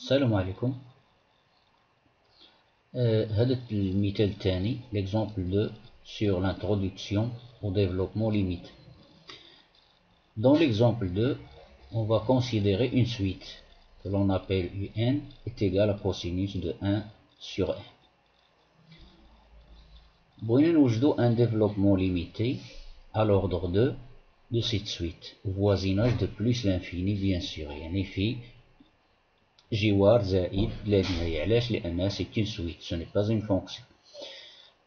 السلام عليكم. هذا المثال الثاني l'exemple 2 sur l'introduction au développement limité. Dans l'exemple 2, on va considérer une suite que l'on appelle UN est égal à cosinus de 1 sur 1. بغينا نوجدو un développement limité à l'ordre de cette suite au voisinage de plus l'infini bien sûr, يعني في جوار زائد لا نهاية. علاش؟ لأنها سي une suite ce n'est pas une fonction.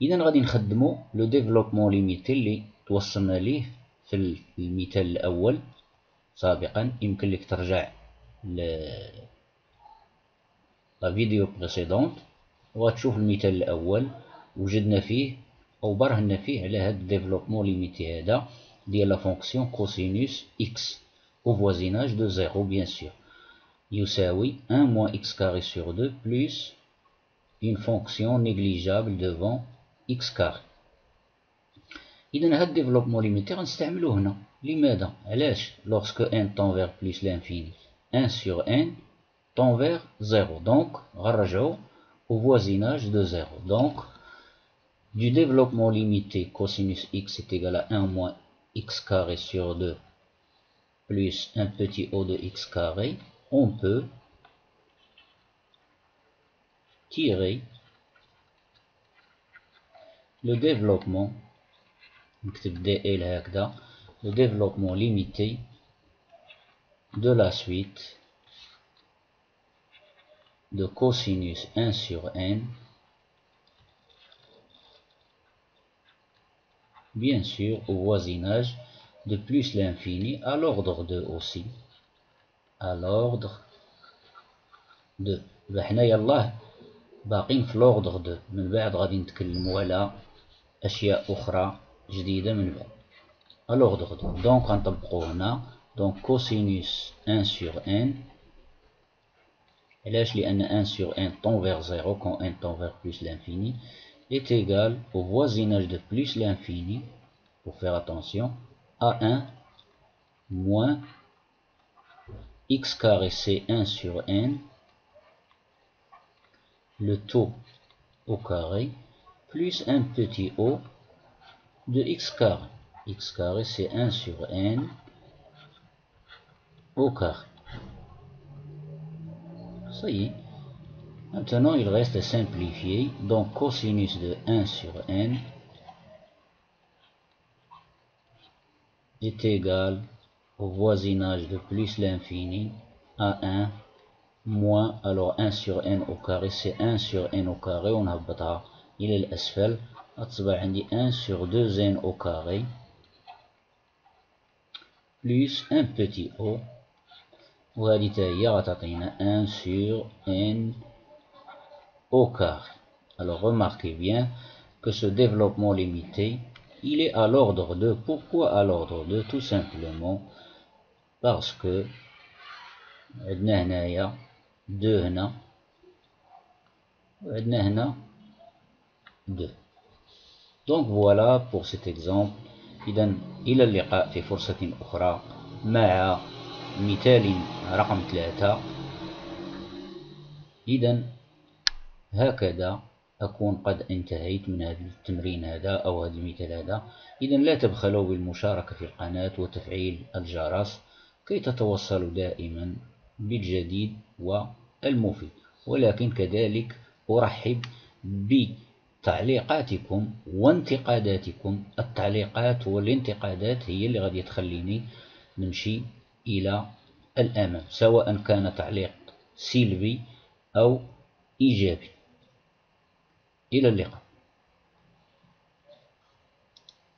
إذا غادي نخدمو لو ديفلوبمون ليميتي اللي توصلنا ليه في المثال الأول سابقا. يمكن لك ترجع لا فيديو بريسيدونت وغتشوف المثال الأول وجدنا فيه أو برهنا فيه على هاد الديفلوبمون ليميتي هذا ديال لا فونكسيون كوسينوس إكس au voisinage de 0 bien sûr يساوي 1 moins x carré sur 2 plus une fonction négligeable devant x carré. إذا هاد الديفلوبمون ليميتي غنستعملوه هنا. لماذا؟ علاش؟ lorsque n tend vers plus l'infini 1 sur n tend vers 0 donc غنرجعو au voisinage de 0. Donc du développement limité cosinus x est égal à 1 moins x carré sur 2 plus un petit o de x carré, on peut tirer le développement le développement limité de la suite de cosinus 1 sur n, bien sûr au voisinage de plus l'infini à l'ordre 2 aussi, à l'ordre 2. حنا يلاه باقين في l'ordre 2. من بعد غادي نتكلموا على أشياء أخرى جديدة من بعد. à l'ordre 2 donc غنطبقوا هنا donc cosinus 1 sur n. علاش؟ لأن 1 sur n tend vers 0 quand n tend vers plus l'infini est égal au voisinage de plus l'infini, pour faire attention, à 1 moins x carré c'est 1 sur n, le taux au carré, plus un petit o de x carré. x carré c'est 1 sur n au carré. Ça y est. Maintenant il reste à simplifier. Donc cosinus de 1 sur n est égal au voisinage de plus l'infini à 1 moins, alors 1 sur n au carré c'est 1 sur n au carré, on هبطها إلى الأسفل غتصبح عندي 1 sur 2n au carré plus un petit o وهذه تا هي غتعطينا 1 sur n au carré. Alors remarquez bien que ce développement limité il est à l'ordre 2. Pourquoi à l'ordre 2? Tout simplement parce que عندنا هنايا 2 هنا وعندنا هنا 2. Donc voilà pour cet exemple. إذا إلى اللقاء في فرصة أخرى مع مثال رقم 3. إذا هكذا أكون قد انتهيت من هذا التمرين هذا أو هذا المثال هذا. إذا لا تبخلوا بالمشاركة في القناة وتفعيل الجرس كي تتوصلوا دائما بالجديد والمفيد. ولكن كذلك أرحب بتعليقاتكم وانتقاداتكم. التعليقات والانتقادات هي اللي غادي تخليني نمشي إلى الأمام، سواء كان تعليق سلبي أو إيجابي. إلى اللقاء.